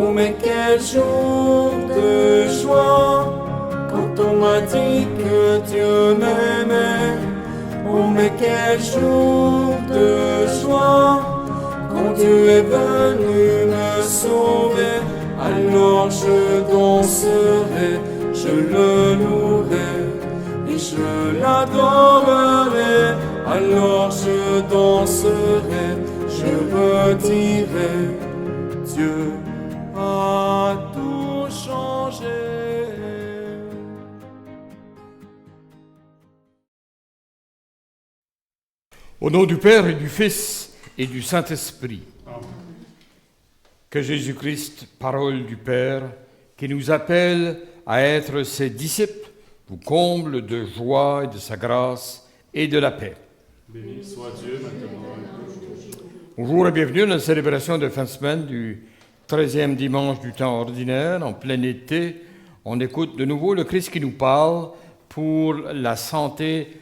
Oh mais quel jour de joie, quand on m'a dit que Dieu m'aimait. Oh mais quel jour de joie, quand Dieu est venu me sauver. Alors je danserai, je le louerai et je l'adorerai. Alors je danserai, je redirai, Dieu a tout changé. Au nom du Père et du Fils et du Saint-Esprit. Amen. Que Jésus-Christ, parole du Père, qui nous appelle à être ses disciples, vous comble de joie et de sa grâce et de la paix. Béni soit Dieu maintenant et toujours. Bonjour et bienvenue dans la célébration de fin de semaine du 13e dimanche du temps ordinaire, en plein été. On écoute de nouveau le Christ qui nous parle pour la santé,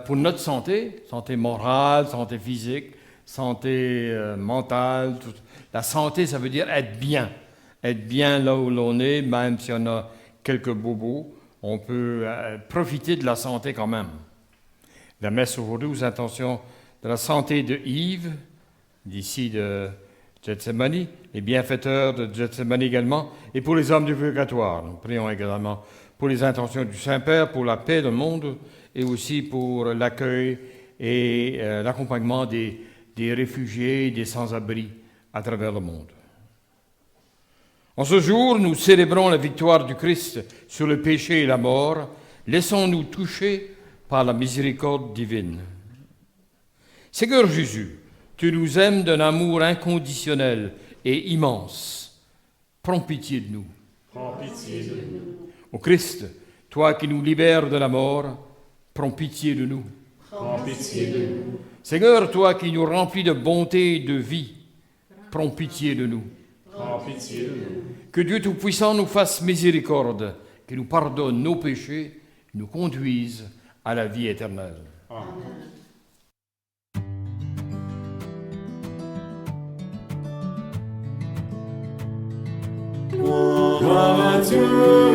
pour notre santé morale, santé physique, santé mentale. La santé, ça veut dire être bien là où l'on est, même si on a quelques bobos, on peut profiter de la santé quand même. La messe aujourd'hui aux intentions de la santé de Yves, d'ici de Gethsemane, les bienfaiteurs de Gethsemane également, et pour les hommes du purgatoire. Nous prions également pour les intentions du Saint-Père, pour la paix dans le monde, et aussi pour l'accueil et l'accompagnement des réfugiés et des sans-abri à travers le monde. En ce jour, nous célébrons la victoire du Christ sur le péché et la mort. Laissons-nous toucher par la miséricorde divine. Seigneur Jésus, tu nous aimes d'un amour inconditionnel et immense. Prends pitié de nous. Prends pitié de nous. Ô Christ, toi qui nous libères de la mort, prends pitié de nous. Prends pitié de nous. Seigneur, toi qui nous remplis de bonté et de vie, prends pitié de nous. Prends pitié de nous. Que Dieu Tout-Puissant nous fasse miséricorde, qu'il nous pardonne nos péchés, nous conduise à la vie éternelle. Amen. Gloire à Dieu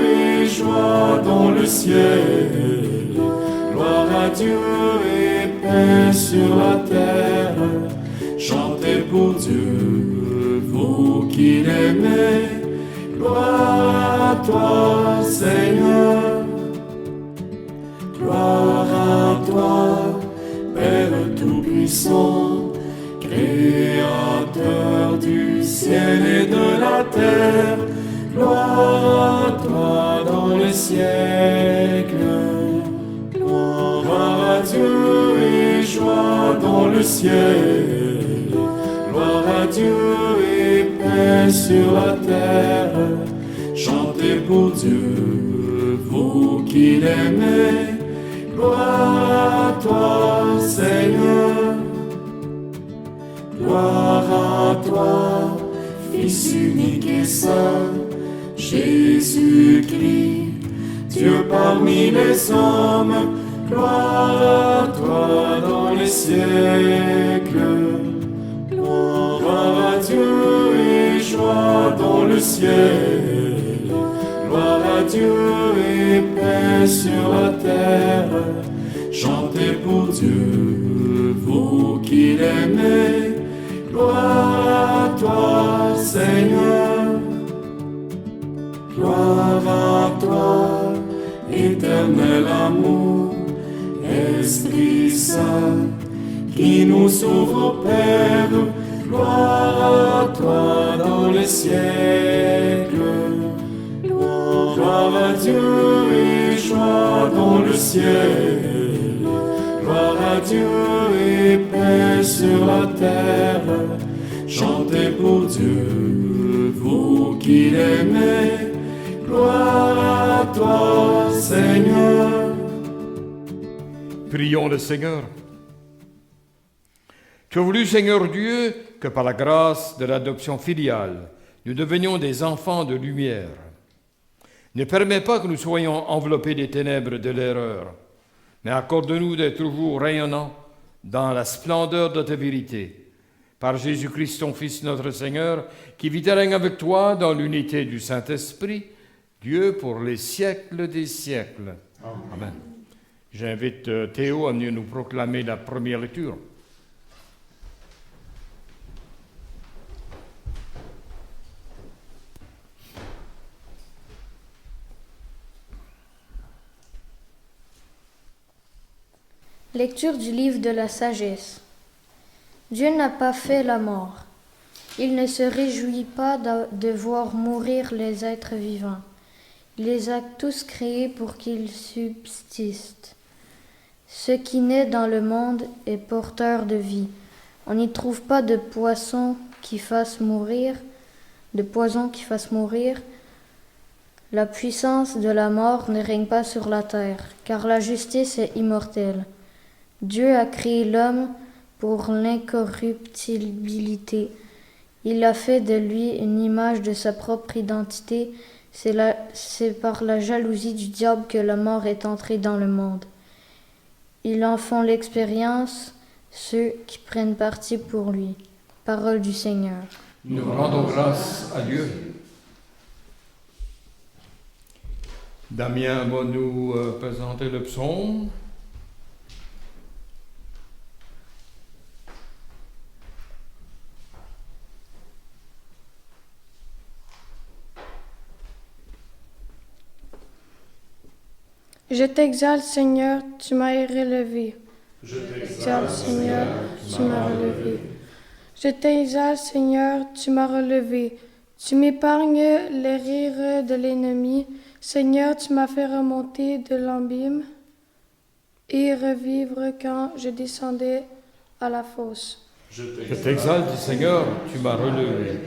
et joie dans le ciel. Gloire à Dieu et paix sur la terre. Chantez pour Dieu, vous qui l'aimez. Gloire à toi, Seigneur. Gloire à toi, Père Tout-Puissant, Créateur du ciel et de la terre. Gloire à toi dans les siècles. Gloire à Dieu et joie dans le ciel. Gloire à Dieu et paix sur la terre. Chantez pour Dieu, vous qui l'aimez. Gloire à toi, Seigneur. Gloire à toi, Fils unique et saint, Jésus-Christ, Dieu parmi les hommes. Gloire à toi dans les siècles. Gloire à Dieu et joie dans le ciel. Gloire à Dieu et paix sur la terre. Chantez pour Dieu, vous qui l'aimez. Gloire à toi, Seigneur. Gloire à toi, éternel amour, Esprit Saint, qui nous sauve au Père. Gloire à toi dans les siècles. Gloire à Dieu et joie dans le ciel. Gloire à Dieu et paix sur la terre. Chantez pour Dieu, vous qui l'aimez. Gloire à toi, Seigneur. Prions le Seigneur. Tu as voulu, Seigneur Dieu, que par la grâce de l'adoption filiale, nous devenions des enfants de lumière. Ne permets pas que nous soyons enveloppés des ténèbres de l'erreur, mais accorde-nous d'être toujours rayonnants dans la splendeur de ta vérité. Par Jésus-Christ, ton Fils, notre Seigneur, qui vit et règne avec toi dans l'unité du Saint-Esprit, Dieu pour les siècles des siècles. Amen. J'invite Théo à venir nous proclamer la première lecture. Lecture du livre de la sagesse. Dieu n'a pas fait la mort. Il ne se réjouit pas de voir mourir les êtres vivants. Il les a tous créés pour qu'ils subsistent. Ce qui naît dans le monde est porteur de vie. On n'y trouve pas de poison qui fasse mourir. La puissance de la mort ne règne pas sur la terre, car la justice est immortelle. Dieu a créé l'homme pour l'incorruptibilité. Il a fait de lui une image de sa propre identité. C'est par la jalousie du diable que la mort est entrée dans le monde. Ils en font l'expérience, ceux qui prennent parti pour lui. Parole du Seigneur. Nous rendons grâce à Dieu. Damien va nous présenter le psaume. Je t'exalte, Seigneur, tu m'as relevé. Je t'exalte, Seigneur, tu m'as relevé. Je t'exalte, Seigneur, tu m'as relevé. Tu m'épargnes les rires de l'ennemi. Seigneur, tu m'as fait remonter de l'abîme et revivre quand je descendais à la fosse. Je t'exalte, Seigneur, tu m'as relevé.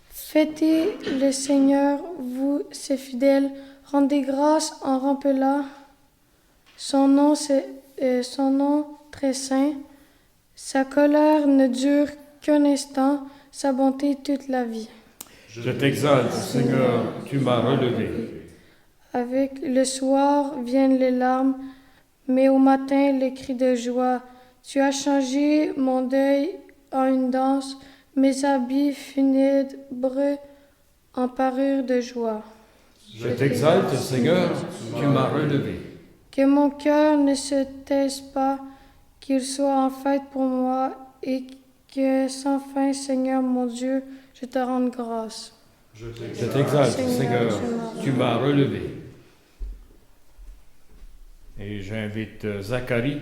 Fêtez le Seigneur, vous, ses fidèles. Rendez grâce en rappelant son nom très saint. Sa colère ne dure qu'un instant, sa bonté toute la vie. Je t'exalte, Seigneur, tu m'as relevé. Avec le soir viennent les larmes, mais au matin les cris de joie. Tu as changé mon deuil en une danse, mes habits funèbres en parure de joie. Je t'exalte, Seigneur, tu m'as relevé. Que mon cœur ne se taise pas, qu'il soit en fête pour moi, et que sans fin, Seigneur mon Dieu, je te rende grâce. Je t'exalte, Seigneur, tu m'as relevé. Et j'invite Zacharie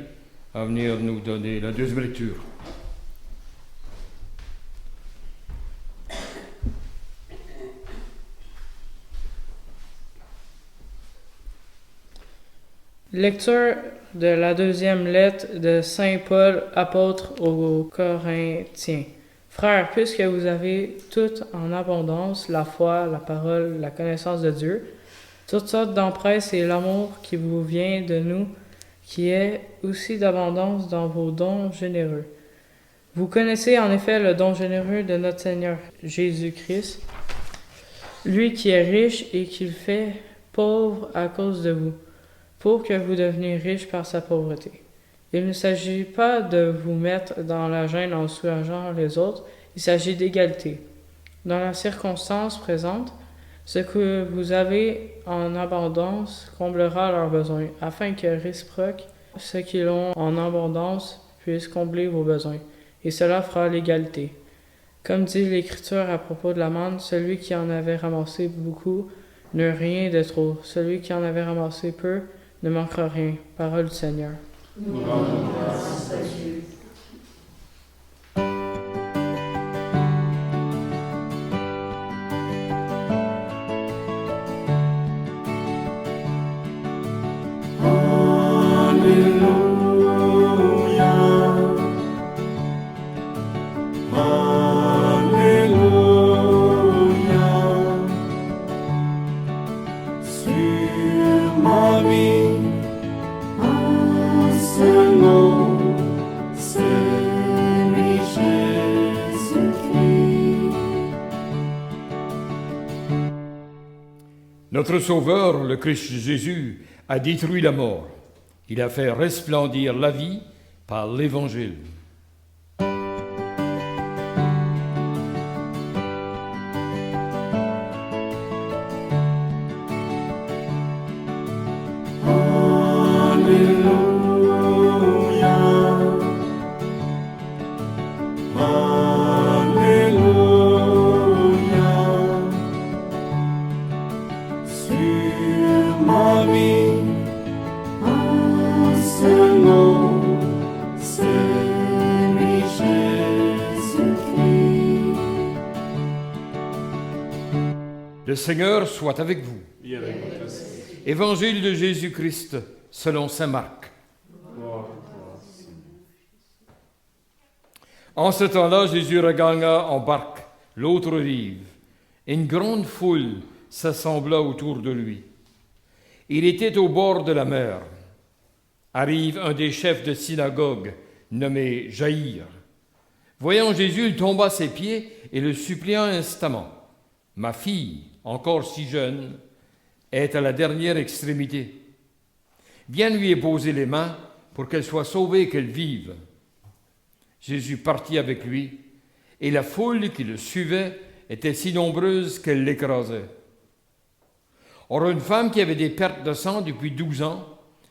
à venir nous donner la deuxième lecture. Lecture de la deuxième lettre de Saint Paul, apôtre aux Corinthiens. Frères, puisque vous avez toutes en abondance la foi, la parole, la connaissance de Dieu, toutes sortes d'empresses et l'amour qui vous vient de nous, qui est aussi d'abondance dans vos dons généreux. Vous connaissez en effet le don généreux de notre Seigneur Jésus-Christ, lui qui est riche et qui le fait pauvre à cause de vous, pour que vous deveniez riches par sa pauvreté. Il ne s'agit pas de vous mettre dans la gêne en soulageant les autres, il s'agit d'égalité. Dans la circonstance présente, ce que vous avez en abondance comblera leurs besoins, afin que réciproque, ceux qui l'ont en abondance puissent combler vos besoins, et cela fera l'égalité. Comme dit l'Écriture à propos de la manne, celui qui en avait ramassé beaucoup n'eut rien de trop, celui qui en avait ramassé peu ne manquera rien. Parole du Seigneur. Nous rendons grâce à Dieu. Alléluia. Alléluia. Sur ma vie, un seul nom, c'est lui Jésus-Christ. Notre Sauveur, le Christ Jésus, a détruit la mort. Il a fait resplendir la vie par l'Évangile. Seigneur soit avec vous. Et avec votre esprit. Évangile de Jésus-Christ selon saint Marc. Gloire à toi, Seigneur. En ce temps-là, Jésus regagna en barque l'autre rive. Une grande foule s'assembla autour de lui. Il était au bord de la mer. Arrive un des chefs de synagogue, nommé Jaïr. Voyant Jésus, il tomba à ses pieds et le supplia instamment. « Ma fille, encore si jeune, est à la dernière extrémité. Viens lui poser les mains pour qu'elle soit sauvée et qu'elle vive. » Jésus partit avec lui, et la foule qui le suivait était si nombreuse qu'elle l'écrasait. Or, une femme qui avait des pertes de sang depuis 12 ans,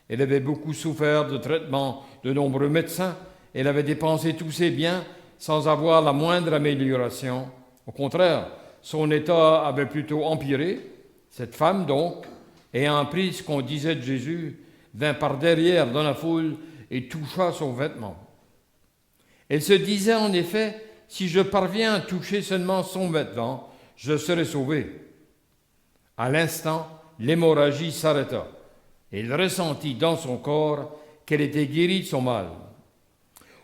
elle avait beaucoup souffert de traitements de nombreux médecins, elle avait dépensé tous ses biens sans avoir la moindre amélioration. Au contraire, son état avait plutôt empiré. Cette femme, donc, ayant appris ce qu'on disait de Jésus, vint par derrière dans la foule et toucha son vêtement. Elle se disait en effet, « Si je parviens à toucher seulement son vêtement, je serai sauvée. » À l'instant, l'hémorragie s'arrêta et il ressentit dans son corps qu'elle était guérie de son mal.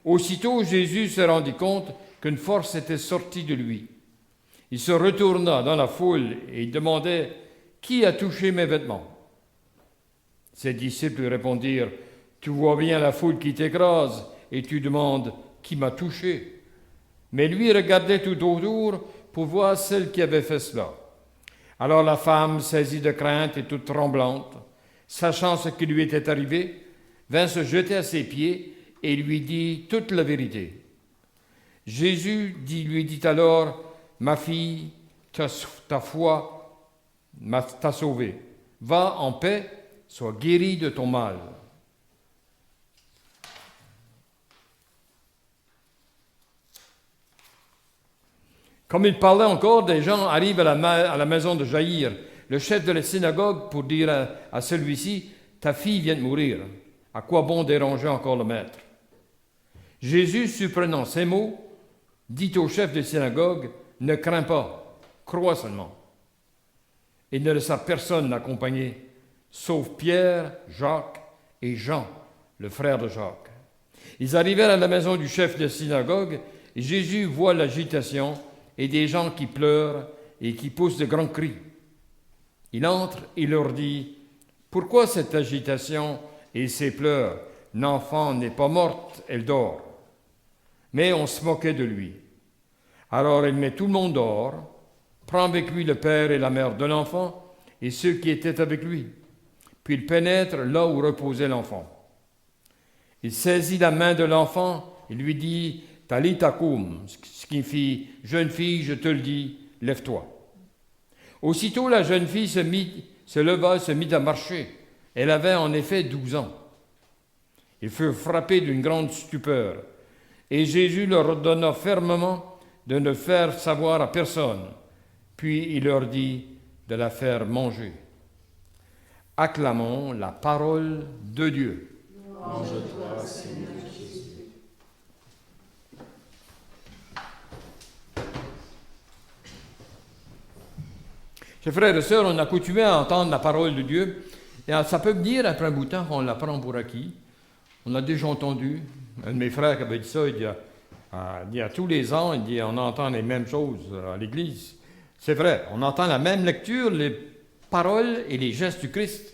Aussitôt, Jésus se rendit compte qu'une force était sortie de lui. Il se retourna dans la foule et il demandait « Qui a touché mes vêtements ?» Ses disciples lui répondirent « Tu vois bien la foule qui t'écrase et tu demandes « Qui m'a touché ?» Mais lui regardait tout autour pour voir celle qui avait fait cela. Alors la femme, saisie de crainte et toute tremblante, sachant ce qui lui était arrivé, vint se jeter à ses pieds et lui dit toute la vérité. Jésus lui dit alors, « Ma fille, ta foi t'a sauvée. Va en paix, sois guérie de ton mal. » Comme il parlait encore, des gens arrivent à la maison de Jaïr, le chef de la synagogue, pour dire à celui-ci, « Ta fille vient de mourir. À quoi bon déranger encore le maître ?» Jésus, supprenant ces mots, dit au chef de synagogue, « Ne crains pas, crois seulement. » Il ne laissa personne l'accompagner, sauf Pierre, Jacques et Jean, le frère de Jacques. Ils arrivèrent à la maison du chef de synagogue, et Jésus voit l'agitation et des gens qui pleurent et qui poussent de grands cris. Il entre et leur dit, « Pourquoi cette agitation et ces pleurs? L'enfant n'est pas morte, elle dort. » Mais on se moquait de lui. Alors il met tout le monde dehors, prend avec lui le père et la mère de l'enfant et ceux qui étaient avec lui. Puis il pénètre là où reposait l'enfant. Il saisit la main de l'enfant et lui dit, « Talita koum », ce qui signifie « Jeune fille, je te le dis, lève-toi ». Aussitôt, la jeune fille se leva et se mit à marcher. Elle avait en effet 12 ans. Ils furent frappés d'une grande stupeur. Et Jésus leur ordonna fermement de ne faire savoir à personne. Puis il leur dit de la faire manger. Acclamons la parole de Dieu. Louange à toi, Seigneur Jésus. Chers frères et sœurs, on a coutumé à entendre la parole de Dieu. Et ça peut venir après un bout de temps qu'on la prend pour acquis. On a déjà entendu. Un de mes frères qui avait dit ça, il dit à tous les ans, il dit on entend les mêmes choses à l'Église. C'est vrai, on entend la même lecture, les paroles et les gestes du Christ.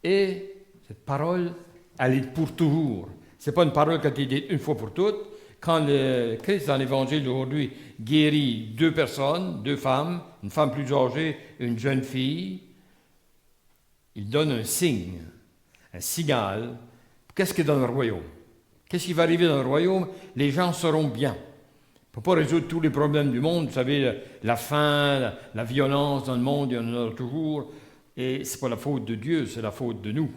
Et cette parole, elle est pour toujours. Ce n'est pas une parole qui a été dite une fois pour toutes. Quand le Christ, dans l'Évangile d'aujourd'hui, guérit 2 personnes, 2 femmes, une femme plus âgée et une jeune fille, il donne un signe, un signal. Qu'est-ce qui est dans le royaume? Qu'est-ce qui va arriver dans le royaume? Les gens seront bien. On ne peut pas résoudre tous les problèmes du monde. Vous savez, la faim, la violence dans le monde, il y en a toujours. Et ce n'est pas la faute de Dieu, c'est la faute de nous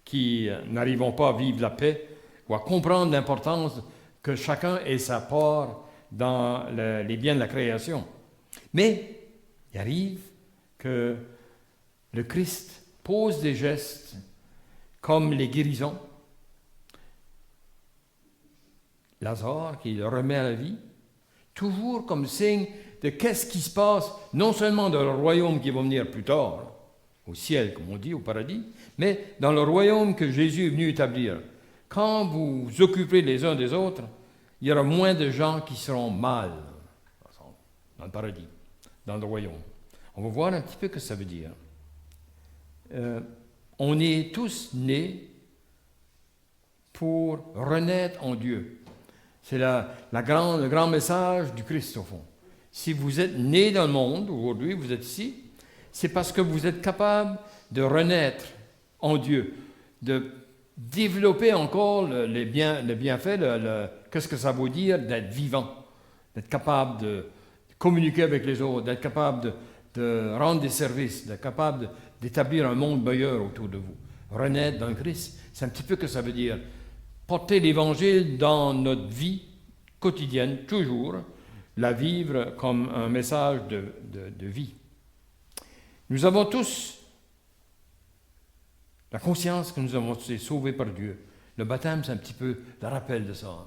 qui n'arrivons pas à vivre la paix ou à comprendre l'importance que chacun ait sa part dans les biens de la création. Mais il arrive que le Christ pose des gestes comme les guérisons. Lazare qui le remet à la vie, toujours comme signe de qu'est-ce qui se passe, non seulement dans le royaume qui va venir plus tard, au ciel, comme on dit, au paradis, mais dans le royaume que Jésus est venu établir. Quand vous vous occupez les uns des autres, il y aura moins de gens qui seront mal dans le paradis, dans le royaume. On va voir un petit peu ce que ça veut dire. On est tous nés pour renaître en Dieu. C'est le grand message du Christ, au fond. Si vous êtes nés dans le monde, aujourd'hui, vous êtes ici, c'est parce que vous êtes capable de renaître en Dieu, de développer encore les bienfaits, qu'est-ce que ça veut dire d'être vivant, d'être capable de communiquer avec les autres, d'être capable de rendre des services, d'être capable d'établir un monde meilleur autour de vous. Renaître dans le Christ, c'est un petit peu ce que ça veut dire. Porter l'Évangile dans notre vie quotidienne, toujours, la vivre comme un message de vie. Nous avons tous la conscience que nous avons été sauvés par Dieu. Le baptême, c'est un petit peu le rappel de ça.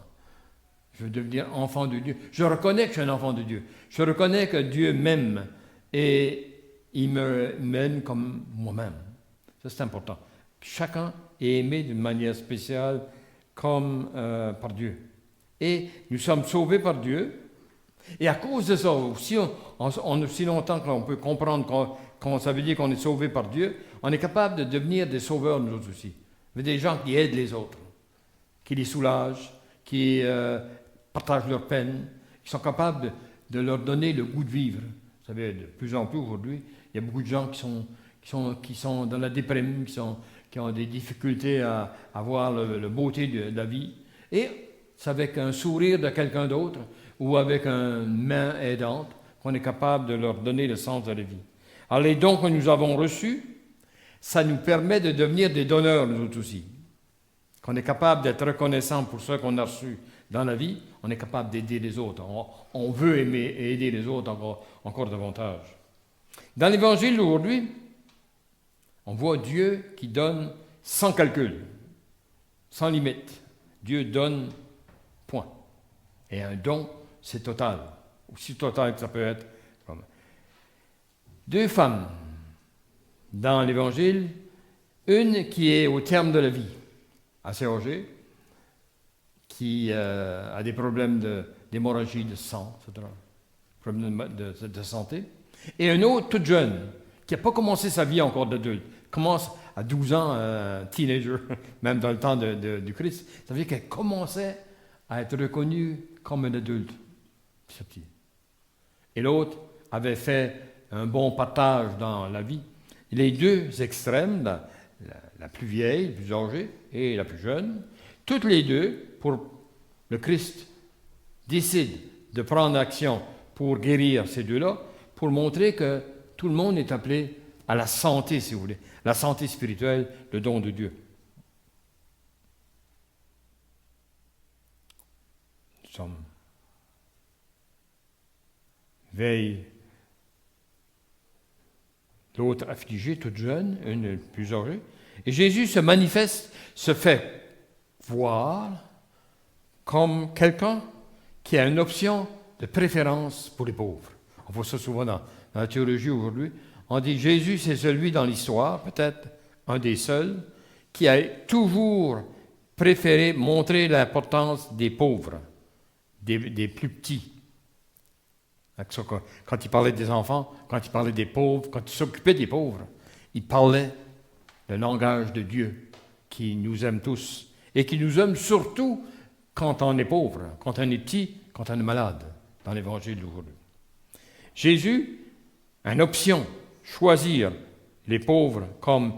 Je veux devenir enfant de Dieu. Je reconnais que je suis un enfant de Dieu. Je reconnais que Dieu m'aime et il m'aime comme moi-même. Ça, c'est important. Chacun est aimé d'une manière spéciale comme par Dieu. Et nous sommes sauvés par Dieu. Et à cause de ça, aussi longtemps qu'on peut comprendre quand ça veut dire qu'on est sauvé par Dieu, on est capable de devenir des sauveurs nous autres aussi. Des gens qui aident les autres, qui les soulagent, qui partagent leurs peines, qui sont capables de leur donner le goût de vivre. Vous savez, de plus en plus aujourd'hui, il y a beaucoup de gens qui sont dans la déprime, qui ont des difficultés à voir la beauté de la vie. Et c'est avec un sourire de quelqu'un d'autre ou avec une main aidante qu'on est capable de leur donner le sens de la vie. Alors les dons que nous avons reçus, ça nous permet de devenir des donneurs, nous autres aussi. Qu'on est capable d'être reconnaissant pour ce qu'on a reçu dans la vie, on est capable d'aider les autres. On veut aimer et aider les autres encore davantage. Dans l'Évangile aujourd'hui, on voit Dieu qui donne sans calcul, sans limite. Dieu donne, point. Et un don, c'est total. Aussi total que ça peut être. Deux femmes dans l'Évangile, une qui est au terme de la vie, assez âgée, qui a des problèmes d'hémorragie de sang, etc., problèmes de santé, et une autre toute jeune, qui n'a pas commencé sa vie encore d'adulte, commence à 12 ans, teenager, même dans le temps du Christ. Ça veut dire qu'elle commençait à être reconnue comme un adulte. Et l'autre avait fait un bon partage dans la vie. Les deux extrêmes, la plus vieille, la plus âgée, et la plus jeune, toutes les deux, pour le Christ, décident de prendre action pour guérir ces deux-là, pour montrer que tout le monde est appelé à la santé, si vous voulez, la santé spirituelle, le don de Dieu. Nous sommes veille. L'autre affligée, toute jeune, une plus âgée. Et Jésus se manifeste, se fait voir comme quelqu'un qui a une option de préférence pour les pauvres. On voit ça souvent dans la théologie aujourd'hui. On dit Jésus, c'est celui dans l'histoire, peut-être un des seuls, qui a toujours préféré montrer l'importance des pauvres, des plus petits. Quand il parlait des enfants, quand il parlait des pauvres, quand il s'occupait des pauvres, il parlait le langage de Dieu qui nous aime tous et qui nous aime surtout quand on est pauvre, quand on est petit, quand on est malade, dans l'Évangile d'aujourd'hui. Jésus a une option, choisir les pauvres comme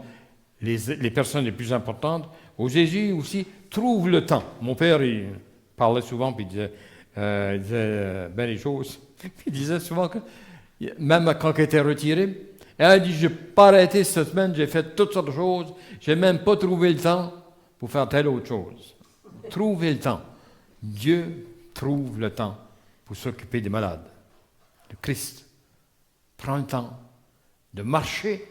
les personnes les plus importantes. Au Jésus aussi trouve le temps. Mon père, il parlait souvent, puis il disait bien les choses. Il disait souvent que, même quand il était retiré, il a dit, je n'ai pas arrêté cette semaine, j'ai fait toutes sortes de choses, je n'ai même pas trouvé le temps pour faire telle autre chose. Trouver le temps. Dieu trouve le temps pour s'occuper des malades. Le Christ prend le temps de marcher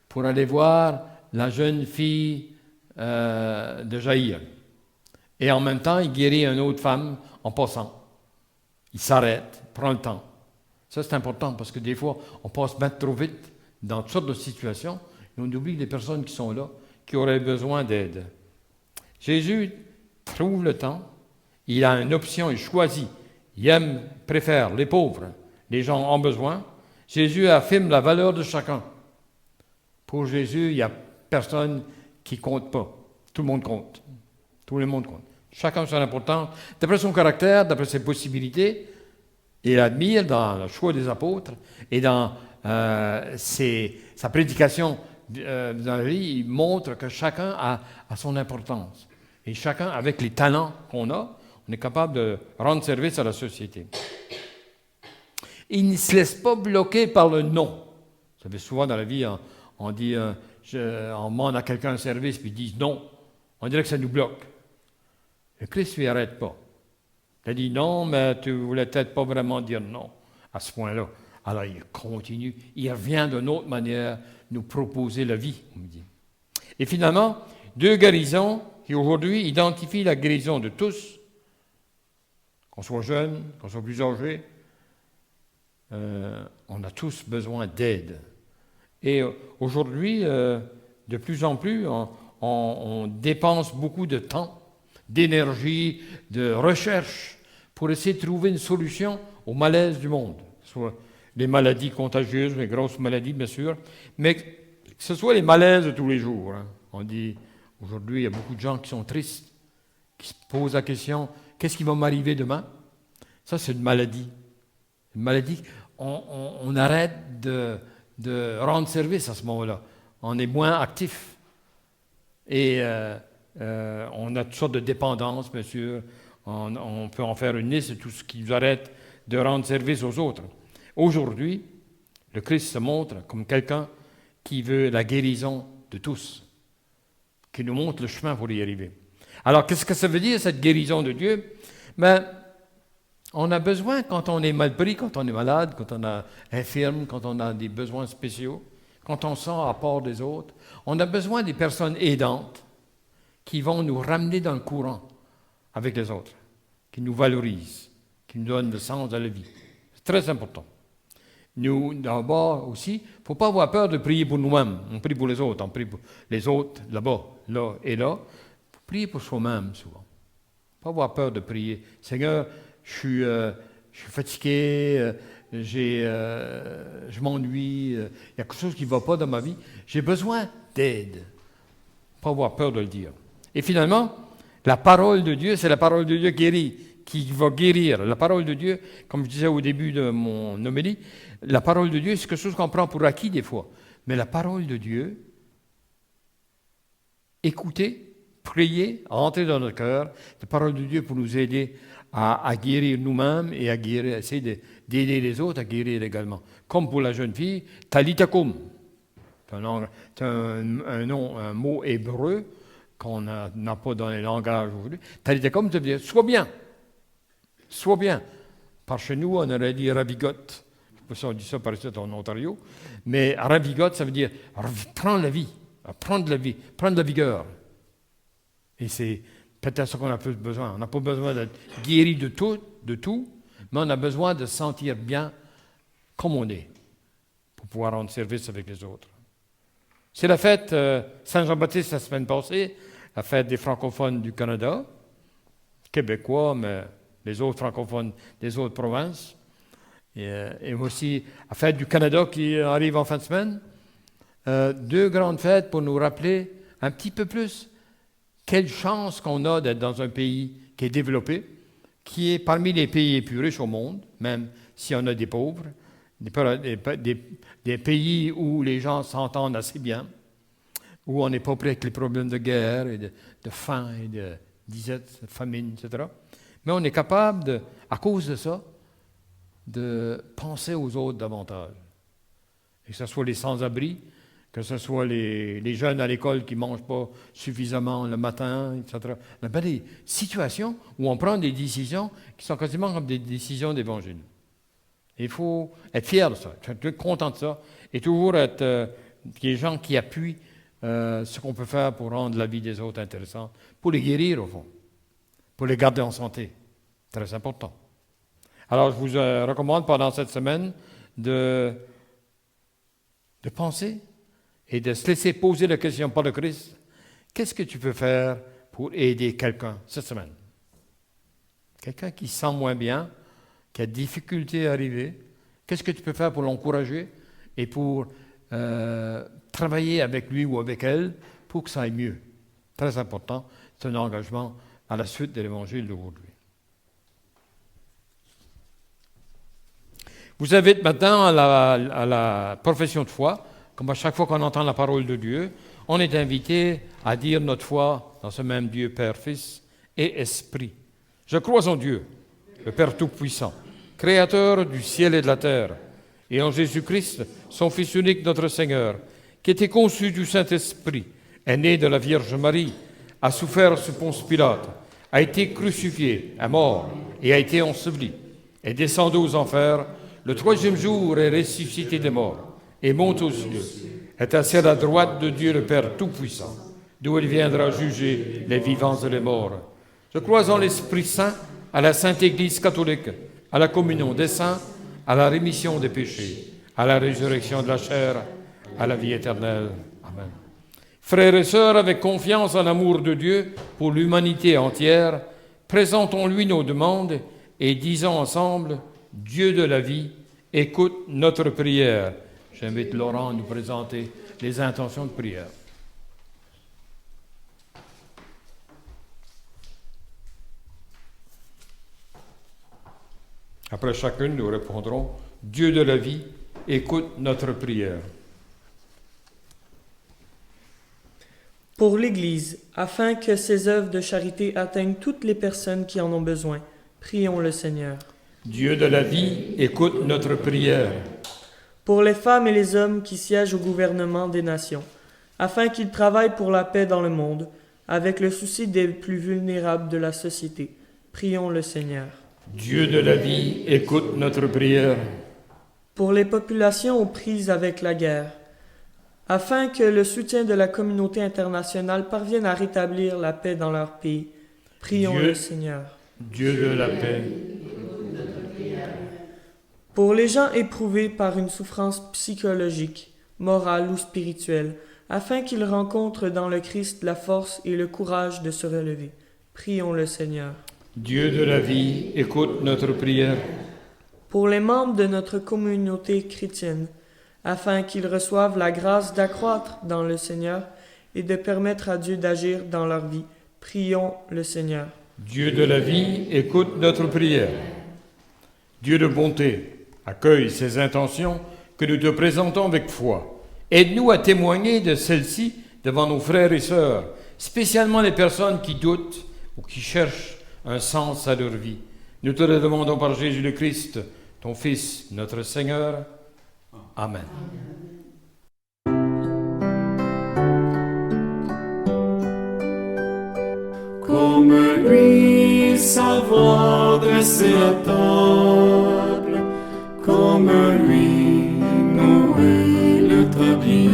pour aller voir la jeune fille de Jaïr. Et en même temps, il guérit une autre femme en passant. Il s'arrête, prend le temps. Ça, c'est important parce que des fois, on passe bien trop vite dans toutes sortes de situations et on oublie les personnes qui sont là, qui auraient besoin d'aide. Jésus trouve le temps, il a une option, il choisit, il préfère les pauvres, les gens en besoin. Jésus affirme la valeur de chacun. Pour Jésus, il n'y a personne qui ne compte pas. Tout le monde compte. Tout le monde compte. Chacun a son importance, d'après son caractère, d'après ses possibilités. Il admire dans le choix des apôtres et dans sa prédication dans la vie, il montre que chacun a son importance. Et chacun, avec les talents qu'on a, on est capable de rendre service à la société. Il ne se laisse pas bloquer par le non. Vous savez, souvent dans la vie, on dit, on demande à quelqu'un un service, puis ils disent non. On dirait que ça nous bloque. Le Christ ne lui arrête pas. Il a dit non, mais tu ne voulais peut-être pas vraiment dire non à ce point-là. Alors il continue, il revient d'une autre manière nous proposer la vie, on me dit. Et finalement, 2 guérisons qui aujourd'hui identifient la guérison de tous, qu'on soit jeune, qu'on soit plus âgé, on a tous besoin d'aide. Et aujourd'hui, de plus en plus, on dépense beaucoup de temps, d'énergie, de recherche pour essayer de trouver une solution au malaise du monde. Soit les maladies contagieuses, les grosses maladies, bien sûr, mais que ce soit les malaises de tous les jours. Hein. On dit, aujourd'hui, il y a beaucoup de gens qui sont tristes, qui se posent la question, qu'est-ce qui va m'arriver demain? Ça, c'est une maladie. Une maladie, on arrête de rendre service à ce moment-là. On est moins actif. Et on a toutes sortes de dépendances, bien sûr. On peut en faire une liste de tout ce qui nous arrête de rendre service aux autres. Aujourd'hui, le Christ se montre comme quelqu'un qui veut la guérison de tous, qui nous montre le chemin pour y arriver. Alors, qu'est-ce que ça veut dire, cette guérison de Dieu? Ben, on a besoin, quand on est mal pris, quand on est malade, quand on est infirme, quand on a des besoins spéciaux, quand on sent à part des autres, on a besoin des personnes aidantes qui vont nous ramener dans le courant avec les autres, qui nous valorisent, qui nous donnent le sens de la vie. C'est très important. Nous, d'abord aussi, il ne faut pas avoir peur de prier pour nous-mêmes. On prie pour les autres, on prie pour les autres, là-bas, là et là. Il faut prier pour soi-même, souvent. Il ne faut pas avoir peur de prier. Seigneur, je suis fatigué, je m'ennuie, il y a quelque chose qui ne va pas dans ma vie. J'ai besoin d'aide. Il ne faut pas avoir peur de le dire. Et finalement, la parole de Dieu, c'est la parole de Dieu qui va guérir. La parole de Dieu, comme je disais au début de mon homélie, la parole de Dieu, c'est quelque chose qu'on prend pour acquis des fois. Mais la parole de Dieu, écouter, prier, rentrer dans notre cœur, la parole de Dieu pour nous aider à guérir nous-mêmes et à guérir, essayer d'aider les autres à guérir également. Comme pour la jeune fille, Talitha Koum. C'est un mot hébreu qu'on n'a pas dans les langages aujourd'hui. Talitha Koum, ça veut dire sois bien. Sois bien. Par chez nous, on aurait dit ravigote. Je ne sais pas si on dit ça par ici en Ontario. Mais ravigote, ça veut dire prends la vie, prends de la vigueur. Et c'est peut-être ce qu'on a plus besoin. On n'a pas besoin d'être guéri de tout, mais on a besoin de se sentir bien comme on est pour pouvoir rendre service avec les autres. C'est la fête Saint-Jean-Baptiste la semaine passée, la fête des francophones du Canada, québécois, mais les autres francophones des autres provinces. Et aussi la fête du Canada qui arrive en fin de semaine. 2 grandes fêtes pour nous rappeler un petit peu plus quelle chance qu'on a d'être dans un pays qui est développé, qui est parmi les pays les plus riches au monde, même si on a des pauvres, des pays où les gens s'entendent assez bien, où on n'est pas prêt avec les problèmes de guerre et de faim et de disette, de famine, etc. Mais on est capable, à cause de ça, de penser aux autres davantage. Et que ce soit les sans-abri, que ce soit les jeunes à l'école qui ne mangent pas suffisamment le matin, etc. Il y a des situations où on prend des décisions qui sont quasiment comme des décisions d'évangile. Il faut être fier de ça, être content de ça, et toujours être des gens qui appuient ce qu'on peut faire pour rendre la vie des autres intéressante, pour les guérir au fond, pour les garder en santé. Très important. Alors, je vous recommande pendant cette semaine de penser et de se laisser poser la question par le Christ. Qu'est-ce que tu peux faire pour aider quelqu'un cette semaine? Quelqu'un qui se sent moins bien, qui a difficulté à arriver. Qu'est-ce que tu peux faire pour l'encourager et pour travailler avec lui ou avec elle pour que ça aille mieux? Très important, c'est un engagement à la suite de l'Évangile d'aujourd'hui. Vous invite maintenant à la profession de foi. Comme à chaque fois qu'on entend la parole de Dieu, on est invité à dire notre foi dans ce même Dieu, Père, Fils et Esprit. Je crois en Dieu, le Père Tout-Puissant, Créateur du ciel et de la terre, et en Jésus-Christ, son Fils unique, notre Seigneur, qui était conçu du Saint-Esprit, est né de la Vierge Marie, a souffert sous Ponce Pilate, a été crucifié, est mort et a été enseveli, est descendu aux enfers, le troisième jour est ressuscité des morts, et monte aux cieux, est assis à la droite de Dieu le Père Tout-Puissant, d'où il viendra juger les vivants et les morts. Je crois en l'Esprit Saint, à la Sainte Église catholique, à la communion des saints, à la rémission des péchés, à la résurrection de la chair, à la vie éternelle. Amen. Frères et sœurs, avec confiance en l'amour de Dieu pour l'humanité entière, présentons-lui nos demandes et disons ensemble, Dieu de la vie, écoute notre prière. J'invite Laurent à nous présenter les intentions de prière. Après chacune, nous répondrons, Dieu de la vie, écoute notre prière. Pour l'Église, afin que ses œuvres de charité atteignent toutes les personnes qui en ont besoin, prions le Seigneur. Dieu de la vie, écoute notre prière. Pour les femmes et les hommes qui siègent au gouvernement des nations, afin qu'ils travaillent pour la paix dans le monde, avec le souci des plus vulnérables de la société, prions le Seigneur. Dieu de la vie, écoute notre prière. Pour les populations aux prises avec la guerre, afin que le soutien de la communauté internationale parvienne à rétablir la paix dans leur pays, prions le Seigneur. Dieu de la paix. Pour les gens éprouvés par une souffrance psychologique, morale ou spirituelle, afin qu'ils rencontrent dans le Christ la force et le courage de se relever, prions le Seigneur. Dieu de la vie, écoute notre prière. Pour les membres de notre communauté chrétienne, afin qu'ils reçoivent la grâce d'accroître dans le Seigneur et de permettre à Dieu d'agir dans leur vie, prions le Seigneur. Dieu de la vie, écoute notre prière. Dieu de bonté, accueille ces intentions que nous te présentons avec foi. Aide-nous à témoigner de celles-ci devant nos frères et sœurs, spécialement les personnes qui doutent ou qui cherchent un sens à leur vie. Nous te le demandons par Jésus le Christ, ton Fils, notre Seigneur. Amen. Comme lui, savoir dresser la table, comme lui, nouer le tablier,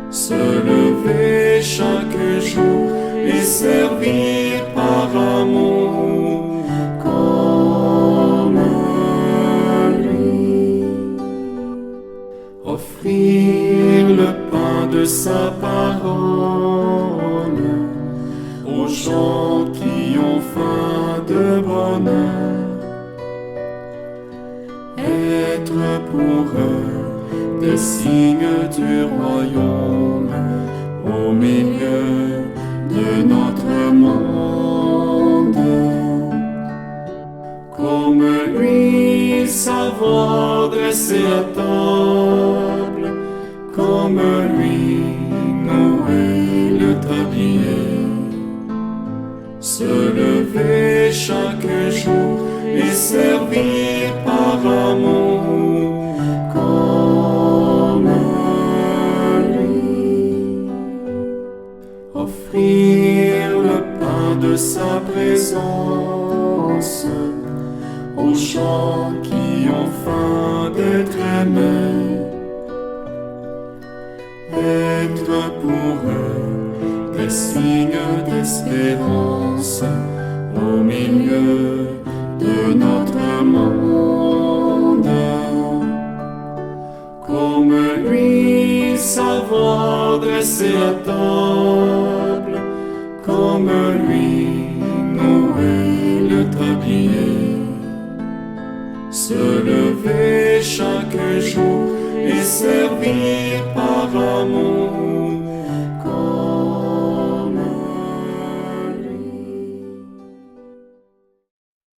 se lever chaque jour et servir par amour, comme lui, offrir le pain de sa parole aux gens qui ont faim de bonheur, être pour eux des signes du royaume au milieu de notre monde. Comme lui, savoir dresser la table, comme lui, nouer le tablier, se lever chaque jour et servir par amour, comme lui, offrir le pain de sa présence aux gens qui ont faim d'être aimés, être pour eux des signes d'espérance au milieu de notre monde. Comme lui, savoir dresser la table, comme lui, nouer le tablier, se lever chaque jour et servir par amour comme lui.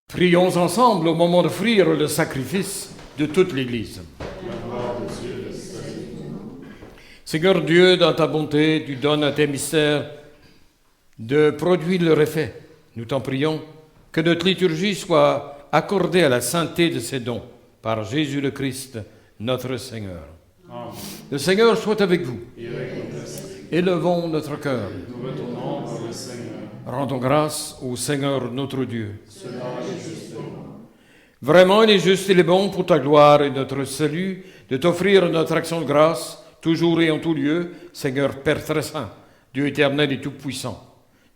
Prions ensemble au moment d'offrir le sacrifice de toute l'Église. Seigneur Dieu, dans ta bonté, tu donnes à tes mystères de produire leur effet. Nous t'en prions que notre liturgie soit accordée à la sainteté de ces dons par Jésus le Christ, notre Seigneur. Amen. Le Seigneur soit avec vous. Élevons notre cœur. Nous retournons vers le Seigneur. Rendons grâce au Seigneur notre Dieu. Cela est juste. Vraiment, il est juste et il est bon pour ta gloire et notre salut de t'offrir notre action de grâce, toujours et en tout lieu, Seigneur Père très saint, Dieu éternel et tout-puissant.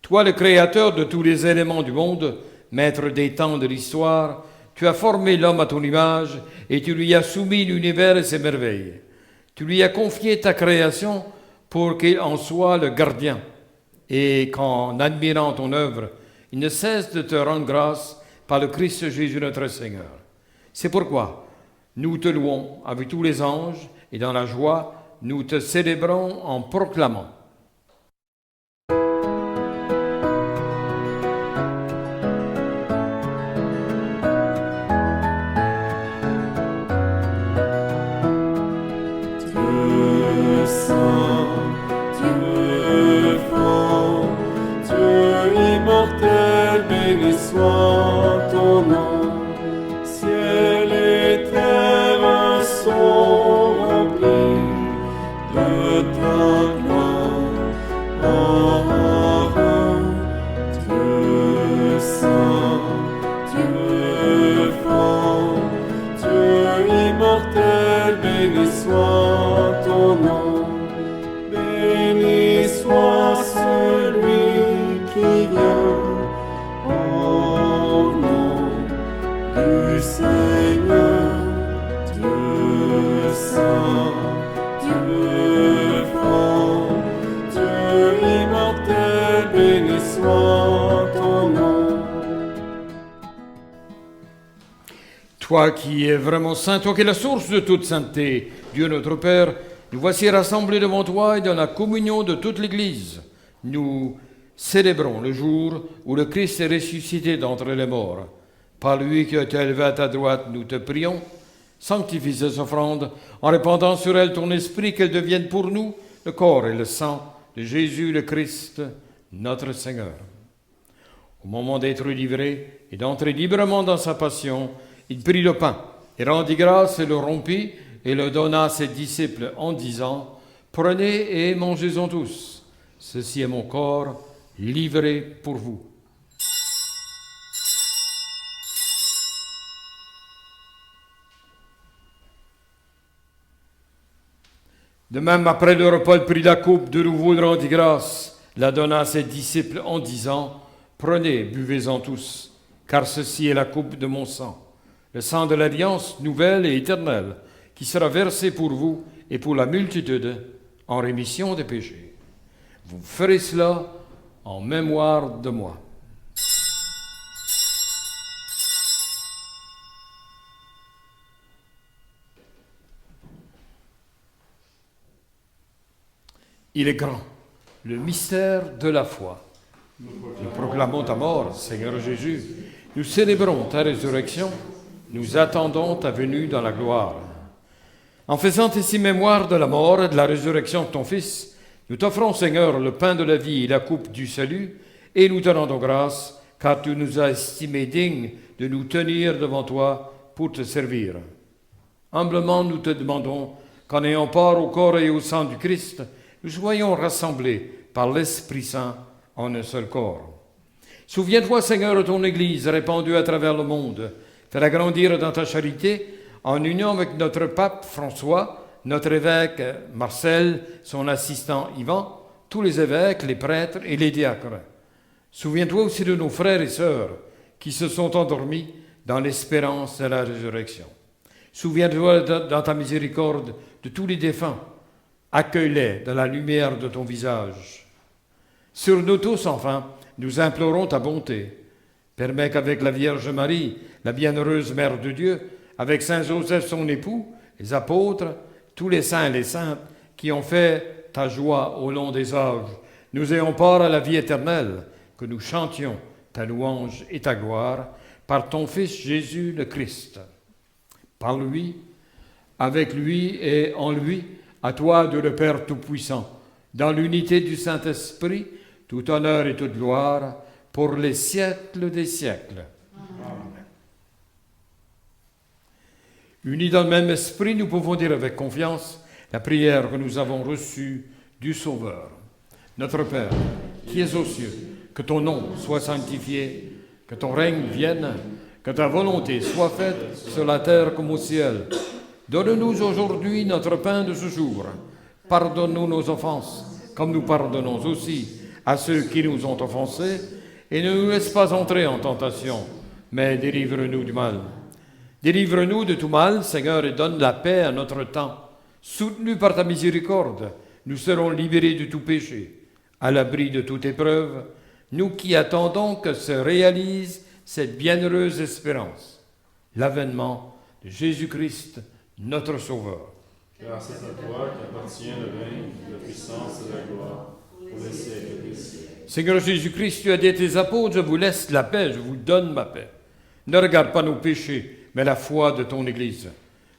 Toi, le créateur de tous les éléments du monde, maître des temps de l'histoire, tu as formé l'homme à ton image et tu lui as soumis l'univers et ses merveilles. Tu lui as confié ta création pour qu'il en soit le gardien et qu'en admirant ton œuvre, il ne cesse de te rendre grâce par le Christ Jésus notre Seigneur. C'est pourquoi nous te louons avec tous les anges et dans la joie, nous te célébrons en proclamant. Dieu saint, Dieu fort, Dieu immortel, béni soit ton nom. Ciel et terre sont remplis de ta gloire. Dieu saint, Dieu fort, Dieu immortel, béni soit ton nom. Béni soit celui qui vient au nom du Seigneur. Dieu saint, Dieu fort, Dieu immortel, béni soit ton nom. Toi qui es vraiment saint, toi qui es la source de toute sainteté, Dieu notre Père, nous voici rassemblés devant toi et dans la communion de toute l'Église. Nous célébrons le jour où le Christ est ressuscité d'entre les morts. Par lui qui a été élevé à ta droite, nous te prions. Sanctifie ces offrandes en répandant sur elles ton esprit, qu'elles deviennent pour nous le corps et le sang de Jésus le Christ, notre Seigneur. Au moment d'être livré et d'entrer librement dans sa passion, il prit le pain et rendit grâce et le rompit et le donna à ses disciples en disant « Prenez et mangez-en tous. Ceci est mon corps livré pour vous. » De même, après le repas, il prit la coupe, de nouveau il rendit grâce, la donna à ses disciples en disant « Prenez, buvez-en tous, car ceci est la coupe de mon sang, le sang de l'alliance nouvelle et éternelle, qui sera versé pour vous et pour la multitude en rémission des péchés. Vous ferez cela en mémoire de moi. » Il est grand, le mystère de la foi. Nous proclamons ta mort, Seigneur Jésus. Nous célébrons ta résurrection. Nous attendons ta venue dans la gloire. En faisant ici mémoire de la mort et de la résurrection de ton Fils, nous t'offrons, Seigneur, le pain de la vie et la coupe du salut, et nous te rendons grâce, car tu nous as estimés dignes de nous tenir devant toi pour te servir. Humblement, nous te demandons qu'en ayant part au corps et au sang du Christ, nous soyons rassemblés par l'Esprit Saint en un seul corps. Souviens-toi, Seigneur, de ton Église répandue à travers le monde. Fais-la grandir dans ta charité en union avec notre pape François, notre évêque Marcel, son assistant Yvan, tous les évêques, les prêtres et les diacres. Souviens-toi aussi de nos frères et sœurs qui se sont endormis dans l'espérance de la résurrection. Souviens-toi dans ta miséricorde de tous les défunts. Accueille-les dans la lumière de ton visage. Sur nous tous, enfin, nous implorons ta bonté. Permets qu'avec la Vierge Marie, la bienheureuse Mère de Dieu, avec Saint Joseph son époux, les apôtres, tous les saints et les saintes qui ont fait ta joie au long des âges, nous ayons part à la vie éternelle, que nous chantions ta louange et ta gloire par ton Fils Jésus le Christ. Par lui, avec lui et en lui, à toi, Dieu le Père Tout-Puissant, dans l'unité du Saint-Esprit, tout honneur et toute gloire, pour les siècles des siècles. Amen. Unis dans le même esprit, nous pouvons dire avec confiance la prière que nous avons reçue du Sauveur. Notre Père, qui es aux cieux, que ton nom soit sanctifié, que ton règne vienne, que ta volonté soit faite sur la terre comme au ciel. Donne-nous aujourd'hui notre pain de ce jour. Pardonne-nous nos offenses, comme nous pardonnons aussi à ceux qui nous ont offensés, et ne nous laisse pas entrer en tentation, mais délivre-nous du mal. Délivre-nous de tout mal, Seigneur, et donne la paix à notre temps. Soutenus par ta miséricorde, nous serons libérés de tout péché, à l'abri de toute épreuve, nous qui attendons que se réalise cette bienheureuse espérance, l'avènement de Jésus-Christ, notre Sauveur. Car c'est à toi qu'appartient le règne, la puissance et la gloire, pour les siècles des siècles. Seigneur Jésus-Christ, tu as dit à tes apôtres, je vous laisse la paix, je vous donne ma paix. Ne regarde pas nos péchés, mais la foi de ton Église.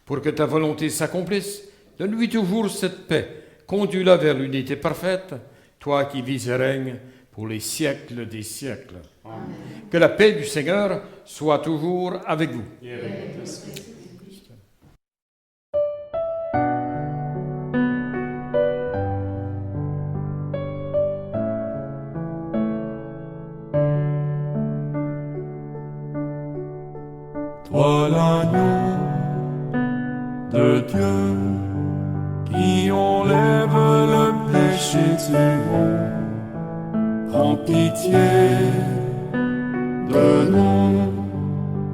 Pour que ta volonté s'accomplisse, donne-lui toujours cette paix. Conduis-la vers l'unité parfaite, toi qui vis et règnes pour les siècles des siècles. Amen. Que la paix du Seigneur soit toujours avec vous. Et avec ton esprit. Toi l'agneau de Dieu qui enlève le péché du monde, prends pitié de nous,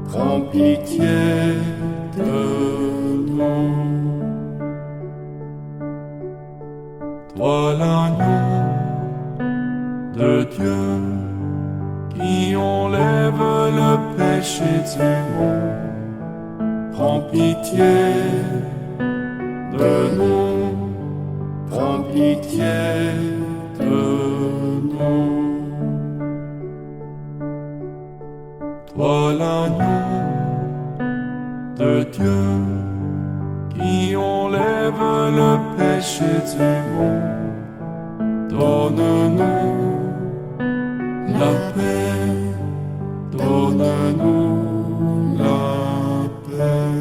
prends pitié de nous. Toi l'agneau de Dieu qui enlève le péché du monde, prends pitié de nous, prends pitié de nous. Toi l'agneau de Dieu qui enlève le péché du monde, donne-nous la paix, donne-nous la paix.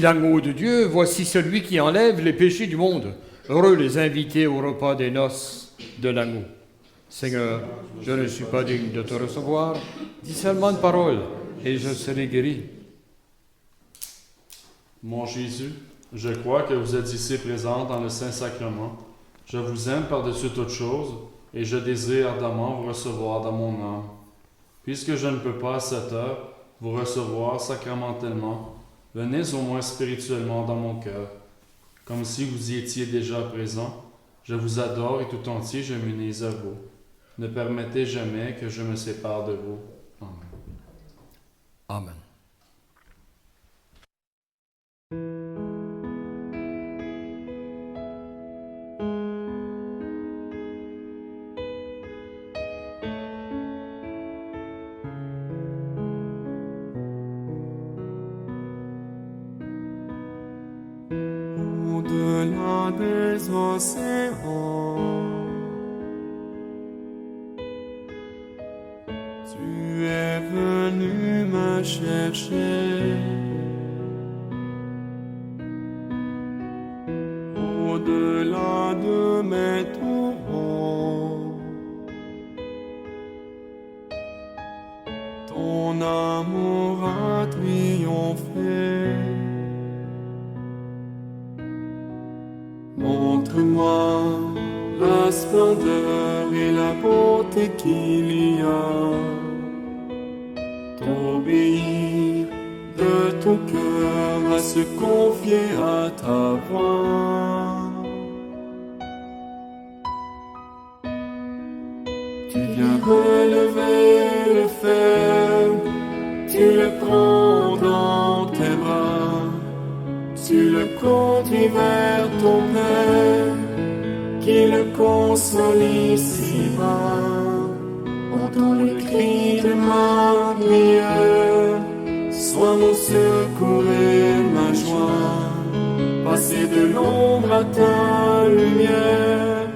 L'agneau de Dieu, voici celui qui enlève les péchés du monde. Heureux les invités au repas des noces de l'agneau. Seigneur, je ne suis pas digne de te recevoir. Dis seulement une parole et je serai guéri. Mon Jésus, je crois que vous êtes ici présent dans le Saint-Sacrement. Je vous aime par-dessus toute chose et je désire ardemment vous recevoir dans mon âme. Puisque je ne peux pas à cette heure vous recevoir sacramentellement, venez au moins spirituellement dans mon cœur. Comme si vous y étiez déjà présent, je vous adore et tout entier je m'unis à vous. Ne permettez jamais que je me sépare de vous. Amen. Amen. Au-delà des océans, tu es venu me chercher. Au-delà de mes tourments, ton amour a triomphé. Montre-moi la splendeur et la beauté qu'il y a. D'obéir de ton cœur, à se confier à ta voix. Tu viens relever le fer, tu le prends dans tes bras, tu le conduis vers ton Père, qui le console ici-bas. Entends le cri de ma prière, sois mon secours et ma joie. Passer de l'ombre à ta lumière,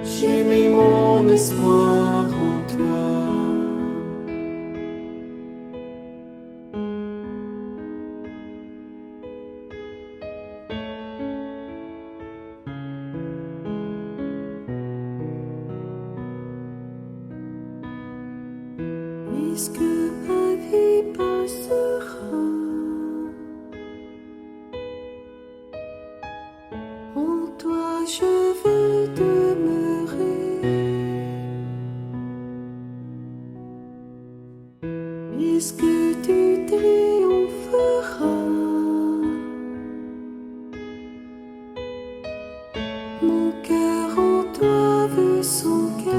j'ai mis mon espoir en toi. Puisque ma vie passera, en toi je veux demeurer. Puisque tu triompheras, mon cœur en toi veut s'ancrer.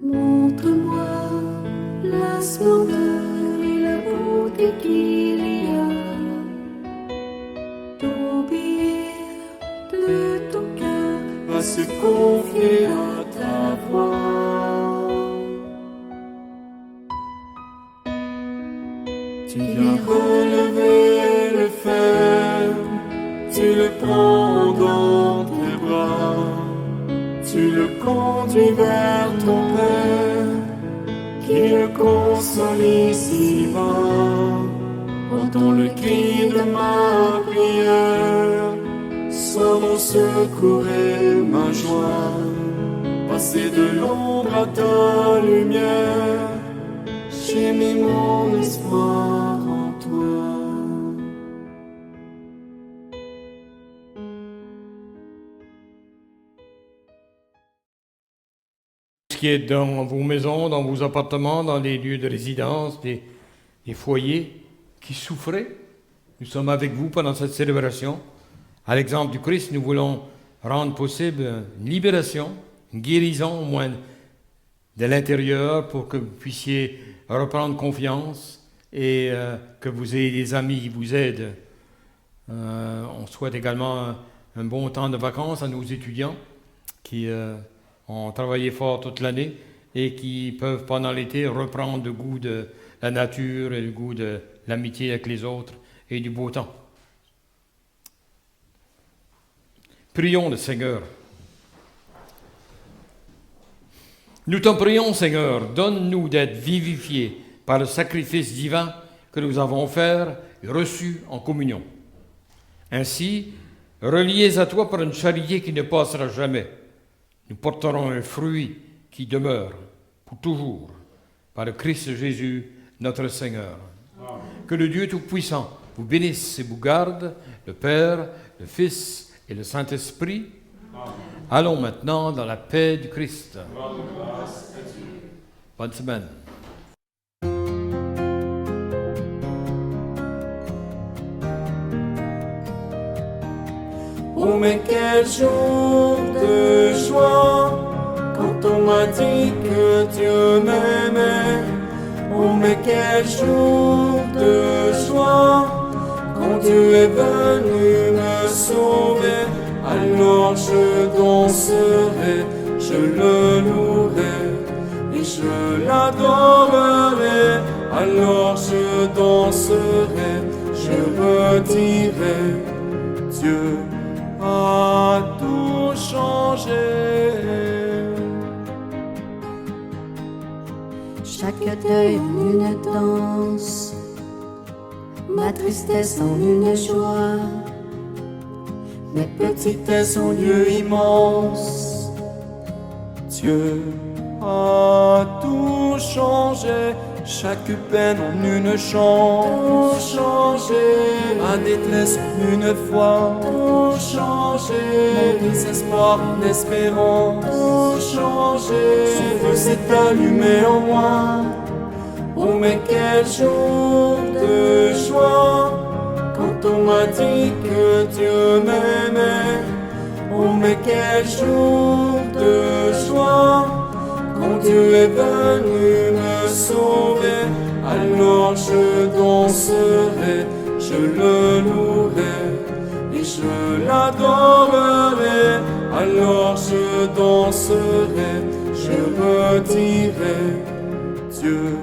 Montre-moi la splendeur et la beauté qu'il y a. D'obéir de ton cœur, À se confier à ta voix. Tu viens relever le fer, tu le prends dans tes bras, tu le conduis vers ton Père, qui le console ici-bas. Entends le cri de ma prière, sois mon secours et ma joie. Passer de l'ombre à ta lumière, j'ai mis mon espoir en toi. Ce qui est dans vos maisons, dans vos appartements, dans les lieux de résidence, des foyers qui souffraient, nous sommes avec vous pendant cette célébration. À l'exemple du Christ, nous voulons rendre possible une libération, une guérison au moins de l'intérieur pour que vous puissiez reprendre confiance et que vous ayez des amis qui vous aident. On souhaite également un bon temps de vacances à nos étudiants qui ont travaillé fort toute l'année et qui peuvent pendant l'été reprendre le goût de la nature et le goût de l'amitié avec les autres et du beau temps. Prions le Seigneur. Nous t'en prions, Seigneur, donne-nous d'être vivifiés par le sacrifice divin que nous avons offert et reçu en communion. Ainsi, reliés à toi par une charité qui ne passera jamais, nous porterons un fruit qui demeure pour toujours, par le Christ Jésus, notre Seigneur. Amen. Que le Dieu Tout-Puissant vous bénisse et vous garde, le Père, le Fils et le Saint-Esprit. Amen. Allons maintenant dans la paix du Christ. Bonne semaine. Oh mais quel jour de joie, quand on m'a dit que Dieu m'aimait. Oh mais quel jour de joie, quand Dieu est venu me sauver. Alors je danserai, je le louerai et je l'adorerai. Alors je danserai, je redirai, Dieu a tout changé. chaque deuil en une danse, ma tristesse en une joie, mes petitesses en lieu immense. Dieu a tout changé, chaque peine en une chance, tout changer, ma détresse en une foi, tout changer, mon désespoir en espérance, tout changer, son feu s'est allumé en moi. Oh mais quel jour de joie, quand on m'a dit que Dieu m'aimait. Oh mais quel jour de joie, quand Dieu est venu me sauver. Alors je danserai, je le louerai et je l'adorerai. Alors je danserai, je redirai, Dieu